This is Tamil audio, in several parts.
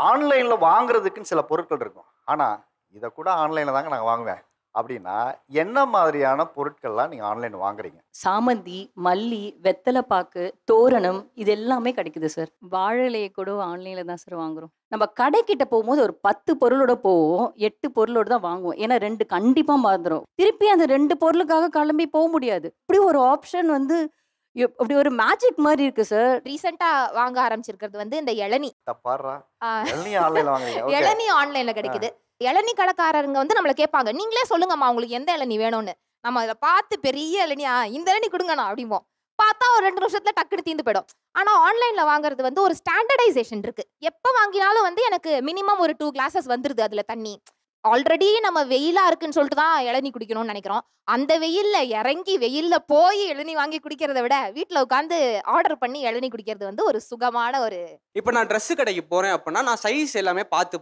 ஆன்லைன்ல வாங்குறதுக்குன்னு சில பொருட்கள் இருக்கும். ஆனா, இத கூட ஆன்லைன்ல தாங்க நான் வாங்குவேன். அப்படின்னா, என்ன மாதிரியான பொருட்கள்லாம் நீங்க ஆன்லைன்ல வாங்குறீங்க? சாமந்தி, மல்லி, வெத்தல பாக்கு, தோரணம் இது எல்லாமே கிடைக்குது சார். வாழை இலைய கூட ஆன்லைன்ல தான் சார் வாங்குறோம். நம்ம கடைக்கிட்ட போம்போது ஒரு 10 பொருளோட போவோம். 8 பொருளோட தான் வாங்குவோம். ஏன்னா 2 கண்டிப்பா மறந்துரும். திருப்பி அந்த 2 பொருளுக்காக கிளம்பி முடியாது. இப்படி ஒரு ஆப்ஷன் வந்து அப்படி ஒரு மேஜிக் மாரி இருக்கு சார். ரீசென்ட்டா வாங்க ஆரம்பிச்சிருக்கிறது வந்து இந்த இளநீ. பார்றா! ஆ இளநீ ஆன்லைன்ல வாங்குறீங்க. ஓகே. இளநீ ஆன்லைன்ல ஆ. கிடைக்குது. இளநீ கடைக்காரருங்க வந்து நம்மள கேட்பாங்க. "நீங்களே சொல்லுங்கம்மா உங்களுக்கு எந்த இளநீ வேணும்னு." நம்ம அத பார்த்து பெரிய இளநீ, இந்த இளநீ குடுங்கண்ணா" அப்படிம்போம். பார்த்தா ஒரு 2 நிமிஷத்துல டக்குனு தீர்ந்து போயிடும். ஆனா ஆன்லைன்ல வாங்குறது வந்து ஒரு ஸ்டாண்டர்டைசேஷன் இருக்கு. எப்ப வாங்கினாலும் வந்து எனக்கு மினிமம் ஒரு 2 கிளாஸஸ் வந்துருது அதுல தண்ணி. ஆல்ரெடி நம்ம வெயிலா இருக்குன்னு சொல்லிட்டு தான் இளநீ குடிக்கணும்னு நெனைக்கிறோம். அந்த வெயில்ல இறங்கி வெயில்ல போய் இளநீ வாங்கி குடிக்கிறத விட, வீட்ல உட்கார்ந்து ஆர்டர் பண்ணி இளநீ குடிக்கிறது வந்து ஒரு சுகமான ஒரு இப்போ நான் ட்ரெஸ் கடைக்கு போறேன் அப்படின்னா, நான் சைஸ் எல்லாமே பார்த்து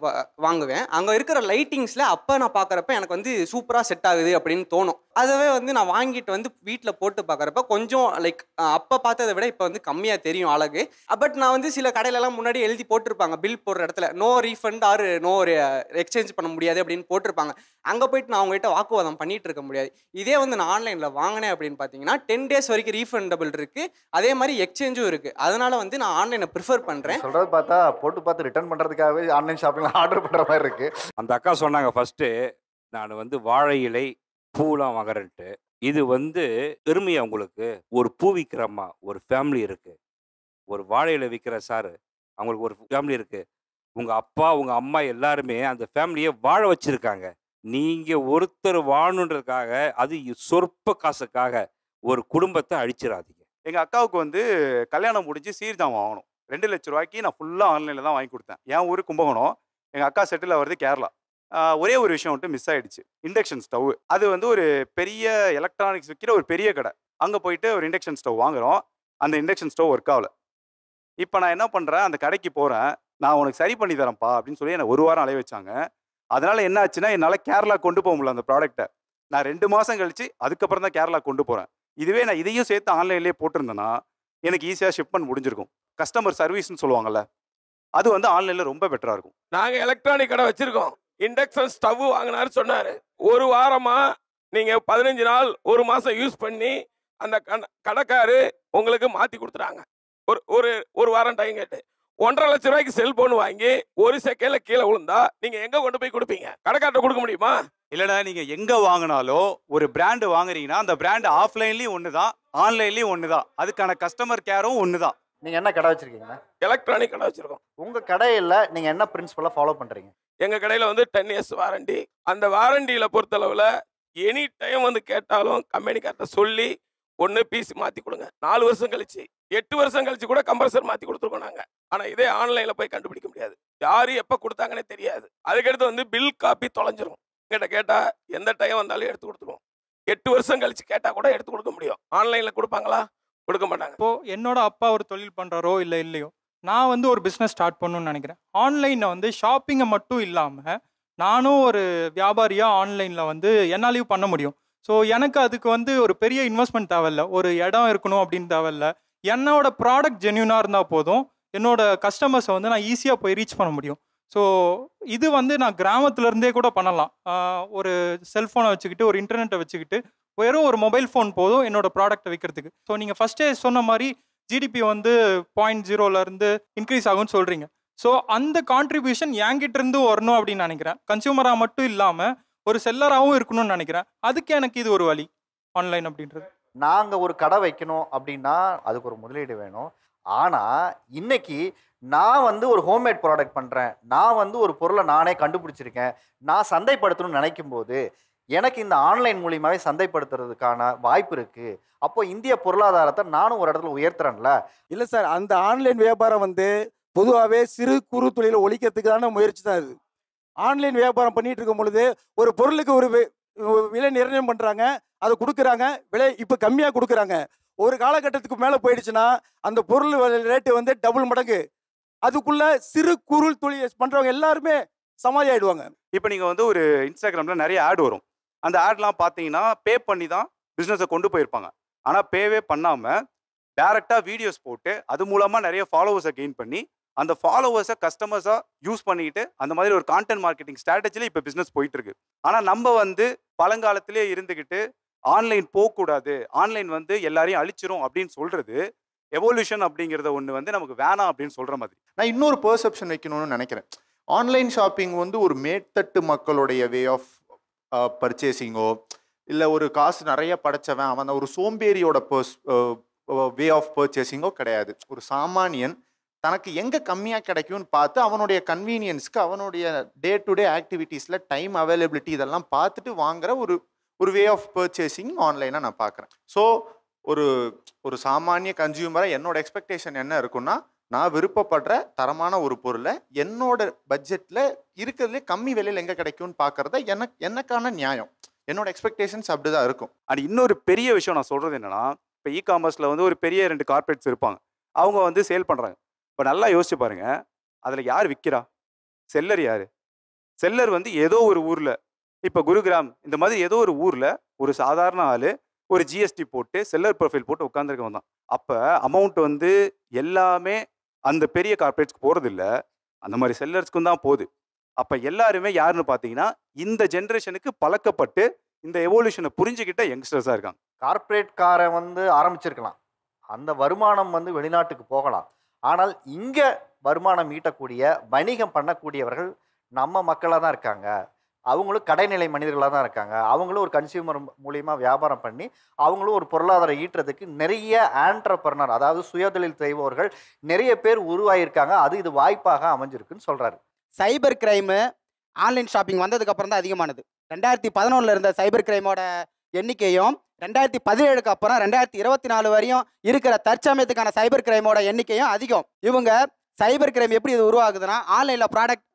வாங்குவேன். அங்க இருக்கிற லைட்டிங்ஸ்ல அப்ப நான் பார்க்கறப்ப எனக்கு வந்து சூப்பரா செட் ஆகுது அப்படின்னு தோணும். அதுவே வந்து நான் வாங்கிட்டு வந்து வீட்ல போட்டு பார்க்கறப்ப கொஞ்சம் லைக் அப்ப பார்த்தத விட இப்ப வந்து கம்மியா தெரியும் அழகு. பட் நான் வந்து சில கடையிலலாம் முன்னாடி எழுதி போட்டிருப்பாங்க. பில் போடுற இடத்துல no refund or no exchange பண்ண முடியாது அப்படின்னு போட்டிருப்பாங்க. அங்க போயிட்டு நான் அவங்ககிட்ட வாக்குவாதம் பண்ணிட்டு இருக்க முடியாது. இதே வந்து நான் ஆன்லைன்ல வாங்கினேன் அப்படின்னு பார்த்தீங்கன்னா 10 டேஸ் வரைக்கும் ரீஃபண்டபிள் இருக்கு. அதே மாதிரி எக்ஸ்சேஞ்சும் இருக்கு. அதனால வந்து நான் ஆன்லைனை ப்ரிஃபர் பண்றேன். சொல்றது பார்த்தா, போட்டு பார்த்து ரிட்டர்ன் பண்றதுக்காகவே ஆன்லைன் ஷாப்பிங்ல ஆர்டர் பண்ற மாரி இருக்கு. அந்த அக்கா சொன்னாங்க ஃபர்ஸ்ட்டு, நான் வந்து வாழை இலை, பூலாம் வாங்குறேன்ட்டு. இது வந்து பெருமையா உங்களுக்கு? ஒரு பூ விக்கிறம்மா, ஒரு ஃபேமிலி இருக்கு. ஒரு வாழை இலை விக்கிற சாரு, அவங்களுக்கு ஒரு ஃபேமிலி இருக்கு. உங்க அப்பா, உங்க அம்மா எல்லாருமே அந்த ஃபேமிலிய வாழ வச்சிருக்காங்க. நீங்க ஒருத்தர் வாழணுன்றதுக்காக, அது சொற்ப காசுக்காக ஒரு குடும்பத்த அழிச்சிராதீங்க. எங்க அக்காவுக்கு வந்து கல்யாணம் முடிஞ்சு சீர்தான் வாங்கணும். 2,00,000 நான் ஃபுல்லா ஆன்லைன்ல தான் வாங்கி கொடுத்தேன். என் ஊரு கும்பகோணம். எங்க அக்கா செட்டில் ஆகுறது கேரளா. ஒரே ஒரு விஷயம் மட்டும் மிஸ் ஆயிடுச்சு. Induction stove. அது வந்து ஒரு பெரிய எலக்ட்ரானிக்ஸ் விக்கிற ஒரு பெரிய கடை. அங்க போயிட்டு ஒரு இண்டக்ஷன் ஸ்டவ் வாங்குறோம். அந்த இண்டக்ஷன் ஸ்டவ் ஒர்க் ஆகல. இப்ப நான் என்ன பண்றேன், அந்த கடைக்கு போறேன். நான் உனக்கு சரி பண்ணி தரேன்ப்பா அப்படின்னு சொல்லி என்ன 1 வாரம் அலைய வச்சாங்க. அதனால என்ன ஆச்சுன்னா, என்னால கேரளா கொண்டு போக முடியல அந்த ப்ராடக்ட்ட. நான் 2 மாசம் கழிச்சு அதுக்கப்புறம் தான் கேரளா கொண்டு போறேன். இதுவே நான் இதையும் சேர்த்து ஆன்லைன்லயே போட்டிருந்தேன்னா, எனக்கு ஈஸியா ஷிப்மெண்ட் முடிஞ்சிருக்கும். கஸ்டமர் சர்வீஸ்ன்னு சொல்லுவாங்கல்ல, அது வந்து ஆன்லைன்ல ரொம்ப பெட்டரா இருக்கும். நாங்க எலக்ட்ரானிக் கடை வச்சிருக்கோம். இண்டக்ஷன் ஸ்டவ் வாங்கினாரு சொன்னாரு. 1 வாரமா நீங்க 15 நாள் 1 மாசம் யூஸ் பண்ணி அந்த கடைக்காரு உங்களுக்கு மாத்தி கொடுத்துறாங்க. ஒரு ஒரு ஒரு வாரம் டைம் கேட்டு 1,50,000 ரூபாய்க்கு செல்போன் வாங்கி 1 செகண்ட்ல கீழே விழுந்தா நீங்க எங்க கொண்டு போய் கொடுப்பீங்க? கடைக்கார்ட்ட கொடுக்க முடியுமா? இல்லடா, நீங்க எங்க வாங்கினாலும் ஒரு பிராண்ட் வாங்குறீங்கன்னா அந்த பிராண்ட் ஆஃப்லைன்லயும் ஒண்ணுதான், ஆன்லைன்லயும் ஒண்ணுதான். அதுக்கான கஸ்டமர் கேரும் ஒண்ணுதான். நீங்க என்ன கடை வச்சிருக்கீங்க? எலக்ட்ரானிக் கடை வச்சிருக்கோம். உங்க கடையில நீங்க என்ன பிரின்சிபலா ஃபாலோ பண்றீங்க? எங்க கடையில வந்து 10 இயர்ஸ் வாரண்டி. அந்த வாரண்டியில பொறுத்தளவுல எனி டைம் வந்து கேட்டாலும் கம்பெனிக்கார்ட்ட சொல்லி ஒன்னு பிசி மாத்தி கொடுங்க. 4 வருஷம் கழிச்சு 8 வருஷம் கழிச்சு கூட கம்ப்ரஸர் மாத்தி கொடுத்துருக்கோம் நாங்க. ஆனா இதே ஆன்லைன்ல போய் கண்டுபிடிக்க முடியாது. யாரு எப்ப கொடுத்தாங்கன்னே தெரியாது. அதுக்கடுத்து வந்து பில் காப்பி தொலைஞ்சிரும். கிட்ட கேட்டா எந்த டைம் வந்தாலும் எடுத்து கொடுத்துருவோம். 8 வருஷம் கழிச்சு கேட்டா கூட எடுத்து கொடுக்க முடியும். ஆன்லைன்ல கொடுப்பாங்களா? கொடுக்க மாட்டாங்க. இப்போ என்னோட அப்பா ஒரு தொழில் பண்றாரோ இல்லையோ, நான் வந்து ஒரு பிஸ்னஸ் ஸ்டார்ட் பண்ணணும்னு நினைக்கிறேன். ஆன்லைன்ல வந்து ஷாப்பிங்கை மட்டும் இல்லாம நானும் ஒரு வியாபாரியா ஆன்லைன்ல வந்து என்னாலையும் பண்ண முடியும். ஸோ எனக்கு அதுக்கு வந்து ஒரு பெரிய இன்வெஸ்ட்மெண்ட் தேவையில்ல, ஒரு இடம் இருக்கணும் அப்படின்னு தேவையில்ல. என்னோட ப்ராடக்ட் ஜென்யூனாக இருந்தால் போதும், என்னோட கஸ்டமர்ஸை வந்து நான் ஈஸியாக போய் ரீச் பண்ண முடியும். ஸோ இது வந்து நான் கிராமத்துலேருந்தே கூட பண்ணலாம். ஒரு செல்ஃபோனை வச்சுக்கிட்டு, ஒரு இன்டர்நெட்டை வச்சுக்கிட்டு, வெறும் ஒரு மொபைல் ஃபோன் போதும் என்னோட ப்ராடக்ட்டை விற்கிறதுக்கு. ஸோ நீங்கள் ஃபஸ்ட்டே சொன்ன மாதிரி ஜிடிபி வந்து 0.0லேருந்து இன்க்ரீஸ் ஆகும்னு சொல்கிறீங்க. ஸோ அந்த கான்ட்ரிபியூஷன் என்கிட்ட இருந்து வரணும் அப்படின்னு நினைக்கிறேன். கன்சியூமராக மட்டும் இல்லாமல் ஒரு செல்லராகவும் இருக்கணும்னு நினைக்கிறேன். அதுக்கு எனக்கு இது ஒரு வழி ஆன்லைன் அப்படின்றது. நாங்க ஒரு கடை வைக்கணும் அப்படின்னா அதுக்கு ஒரு முதலீடு வேணும். ஆனா இன்னைக்கு நான் வந்து ஒரு ஹோம்மேட் ப்ராடக்ட் பண்றேன், நான் வந்து ஒரு பொருளை நானே கண்டுபிடிச்சிருக்கேன், நான் சந்தைப்படுத்தணும்னு நினைக்கும் போது எனக்கு இந்த ஆன்லைன் மூலியமாவே சந்தைப்படுத்துறதுக்கான வாய்ப்பு இருக்கு. அப்போ இந்திய பொருளாதாரத்தை நானும் ஒரு இடத்துல உயர்த்துறேன்ல. இல்லை சார், அந்த ஆன்லைன் வியாபாரம் வந்து பொதுவாகவே சிறு குறு தொழிலை ஒழிக்கிறதுக்கான முயற்சி தான் இது. ஆன்லைன் வியாபாரம் பண்ணிட்டு இருக்கும் பொழுது ஒரு பொருளுக்கு ஒரு விலை நிர்ணயம் பண்றாங்க, அதை கொடுக்குறாங்க, விலை இப்போ கம்மியாக கொடுக்குறாங்க. ஒரு காலகட்டத்துக்கு மேலே போயிடுச்சுன்னா அந்த பொருள் ரேட்டு வந்து டபுள் மடங்கு. அதுக்குள்ள சிறு குறு தொழில் பண்றவங்க எல்லாருமே சமாளி ஆயிடுவாங்க. இப்போ நீங்க வந்து ஒரு இன்ஸ்டாகிராம்ல நிறைய ஆட் வரும். அந்த ஆட்லாம் பார்த்தீங்கன்னா பே பண்ணி தான் பிஸ்னஸை கொண்டு போயிருப்பாங்க. ஆனால் பேவே பண்ணாமல் டைரெக்டாக வீடியோஸ் போட்டு அது மூலமாக நிறைய ஃபாலோவர்ஸை கெயின் பண்ணி அந்த ஃபாலோவர்ஸை கஸ்டமர்ஸாக யூஸ் பண்ணிக்கிட்டு அந்த மாதிரி ஒரு கான்டென்ட் மார்க்கெட்டிங் ஸ்ட்ராட்டஜியில் இப்போ பிஸ்னஸ் போயிட்டு இருக்கு. ஆனால் நம்ம வந்து பழங்காலத்திலே இருந்துக்கிட்டு ஆன்லைன் போகக்கூடாது, ஆன்லைன் வந்து எல்லாரையும் அழிச்சிரும் அப்படின்னு சொல்றது எவல்யூஷன் அப்படிங்கிறத ஒன்று வந்து நமக்கு வேணாம் அப்படின்னு சொல்ற மாதிரி. நான் இன்னொரு பெர்செப்ஷன் வைக்கணும்னு நினைக்கிறேன். ஆன்லைன் ஷாப்பிங் வந்து ஒரு மேற்தட்டு மக்களுடைய வே ஆஃப் பர்ச்சேசிங்கோ இல்லை ஒரு காசு நிறைய படைச்சவன் அவன் ஒரு சோம்பேறியோட வே ஆஃப் பர்ச்சேசிங்கோ கிடையாது. ஒரு சாமானியன் தனக்கு எங்கே கம்மியாக கிடைக்கும்னு பார்த்து அவனுடைய கன்வீனியன்ஸ்க்கு அவனுடைய டே டு டே ஆக்டிவிட்டீஸில் டைம் அவைலபிலிட்டி இதெல்லாம் பார்த்துட்டு வாங்குற ஒரு வே ஆஃப் பர்ச்சேசிங் ஆன்லைனாக நான் பார்க்குறேன். ஸோ ஒரு சாமானிய கன்சியூமராக என்னோட எக்ஸ்பெக்டேஷன் என்ன இருக்குன்னா, நான் விருப்பப்படுற தரமான ஒரு பொருளை என்னோட பட்ஜெட்டில் இருக்கிறதுலே கம்மி விலையில் எங்கே கிடைக்கும்னு பார்க்குறத எனக்கான நியாயம். என்னோட எக்ஸ்பெக்டேஷன்ஸ் அப்படி தான் இருக்கும். அண்ட் இன்னொரு பெரிய விஷயம் நான் சொல்கிறது என்னென்னா, இப்போ காமர்ஸில் வந்து ஒரு பெரிய 2 கார்பரேட்ஸ் இருப்பாங்க, அவங்க வந்து சேல் பண்ணுறாங்க. இப்போ நல்லா யோசிச்சு பாருங்க, அதில் யார் விற்கிறா? செல்லர் யார்? செல்லர் வந்து ஏதோ ஒரு ஊரில், இப்போ குருகிராம் இந்த மாதிரி ஏதோ ஒரு ஊரில் ஒரு சாதாரண ஆள் ஒரு ஜிஎஸ்டி போட்டு செல்லர் ப்ரொஃபைல் போட்டு உட்காந்துருக்கவன் தான். அப்போ அமௌண்ட் வந்து எல்லாமே அந்த பெரிய கார்பரேட்ஸ்க்கு போகிறது இல்லை, அந்த மாதிரி செல்லர்ஸ்க்கும் தான் போகுது. அப்போ எல்லாருமே யாருன்னு பார்த்தீங்கன்னா இந்த ஜென்ரேஷனுக்கு பழக்கப்பட்டு இந்த எவல்யூஷனை புரிஞ்சுக்கிட்ட யங்ஸ்டர்ஸாக இருக்காங்க. கார்ப்பரேட்காரன் வந்து ஆரம்பிச்சிருக்கலாம், அந்த வருமானம் வந்து வெளிநாட்டுக்கு போகலாம். ஆனால் இங்கே வருமானம் ஈட்டக்கூடிய வணிகம் பண்ணக்கூடியவர்கள் நம்ம மக்களாக தான் இருக்காங்க. அவங்களும் கடைநிலை மனிதர்களாக தான் இருக்காங்க. அவங்களும் ஒரு கன்சியூமர் மூலியமாக வியாபாரம் பண்ணி அவங்களும் ஒரு பொருளாதாரம் ஈட்டுறதுக்கு நிறைய ஆண்டர்பிரனர், அதாவது சுயதொழில் செய்பவர்கள் நிறைய பேர் உருவாகியிருக்காங்க. அது இது வாய்ப்பாக அமைஞ்சிருக்குன்னு சொல்கிறாரு. சைபர் கிரைமு ஆன்லைன் ஷாப்பிங் வந்ததுக்கு அப்புறம் தான் அதிகமானது. 2011 இருந்த சைபர் கிரைமோட எண்ணிக்கையும் 2017க்கு அப்புறம் 2024 வரையும் இருக்கிற தற்சமயத்துக்கான சைபர் கிரைமோட எண்ணிக்கையும் அதிகம். இவங்க சைபர் கிரைம் எப்படி இது உருவாகுதுன்னா, ஆன்லைனில் ப்ராடக்ட்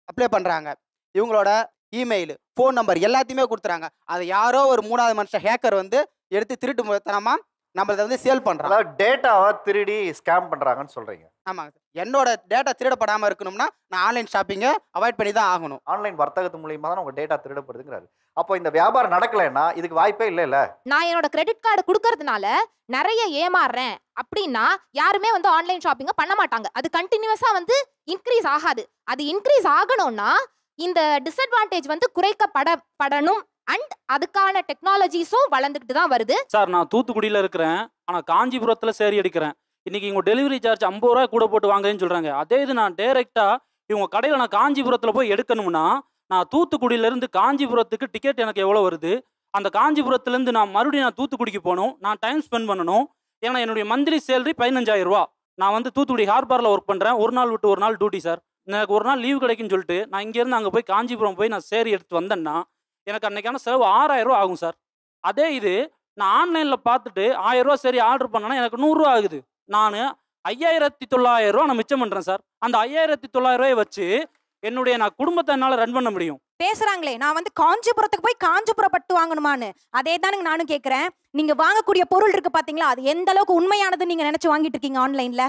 அப்ளை பண்ணுறாங்க, இவங்களோட இமெயில், ஃபோன் நம்பர் எல்லாத்தையுமே கொடுத்துறாங்க. அதை யாரோ ஒரு 3வது மனுஷன் ஹேக்கர் வந்து எடுத்து திருட்டு தனமா நம்மளதை வந்து சேல் பண்ணுறாங்க. அதாவது டேட்டாவை திருடி ஸ்கேம் பண்ணுறாங்கன்னு சொல்கிறீங்க. ஆமாங்க சார். என்னோட டேட்டா திருடப்படாமல் இருக்கணும்னா நான் ஆன்லைன் ஷாப்பிங்கை அவாய்ட் பண்ணி தான் ஆகணும். ஆன்லைன் வர்த்தகத்து மூலியமாக தான் உங்கள் டேட்டா திருடப்படுதுங்கிறாரு. அப்போ இந்த வியாபாரம் நடக்கலைன்னா இதுக்கு வாய்ப்பே இல்லைல்ல. நான் என்னோட கிரெடிட் கார்டு கொடுக்கறதுனால நிறைய ஏமாறுறேன் அப்படின்னா யாருமே வந்து ஆன்லைன் ஷாப்பிங்கை பண்ண மாட்டாங்க. அது கண்டினியூஸாக வந்து இன்க்ரீஸ் ஆகாது. அது இன்க்ரீஸ் ஆகணும்னா இந்த டிஸ்அட்வான்டேஜ் வந்து குறைக்கப்படணும். அண்ட் அதுக்கான டெக்னாலஜிஸும் வளர்ந்துக்கிட்டு தான் வருது. சார், நான் தூத்துக்குடியில் இருக்கிறேன், ஆனால் காஞ்சிபுரத்தில் சேரி எடுக்கிறேன். இன்னைக்கு இவங்க டெலிவரி சார்ஜ் 50 ரூபா கூட போட்டு வாங்கன்னு சொல்கிறாங்க. அதே இது நான் டைரெக்டாக இவங்க கடையில் நான் காஞ்சிபுரத்தில் போய் எடுக்கணும்னா நான் தூத்துக்குடியிலேருந்து காஞ்சிபுரத்துக்கு டிக்கெட் எனக்கு எவ்வளோ வருது? அந்த காஞ்சிபுரத்துலேருந்து நான் மறுபடியும் தூத்துக்குடிக்கு போகணும், நான் டைம் ஸ்பெண்ட் பண்ணணும். ஏன்னா என்னுடைய மந்த்லி சேலரி 15,000 ரூபா. நான் வந்து தூத்துக்குடி ஹார்பரில் ஒர்க் பண்ணுறேன். ஒரு நாள் விட்டு ஒரு நாள் டியூட்டி சார். எனக்கு ஒரு நாள் லீவ் கிடைக்குன்னு சொல்லிட்டு நான் இங்கேருந்து அங்கே போய் காஞ்சிபுரம் போய் நான் சேரி எடுத்து வந்தேன்னா எனக்கு அன்றைக்கான செலவு 6,000 ரூபா ஆகும் சார். அதே இது நான் ஆன்லைனில் பார்த்துட்டு 1000 ரூபா சரி ஆர்டர் பண்ணேன்னா எனக்கு 100 ரூபா ஆகுது. நான் 5,900 ரூபா நான் மிச்சம் பண்ணுறேன் சார். அந்த 5,900 ரூபாயை வச்சு நான் குடும்பத்தை என்னால் ரன் பண்ண முடியும். பேசுறாங்களே, நான் வந்து காஞ்சிபுரத்துக்கு போய் காஞ்சிபுரம் பட்டு வாங்கணுமான்னு. அதே தானுங்க நானும் கேட்குறேன். நீங்க வாங்கக்கூடிய பொருள் இருக்கு பாத்தீங்களா, அது எந்த அளவுக்கு உண்மையானது நீங்க நினைச்சு வாங்கிட்டு இருக்கீங்க ஆன்லைன்ல?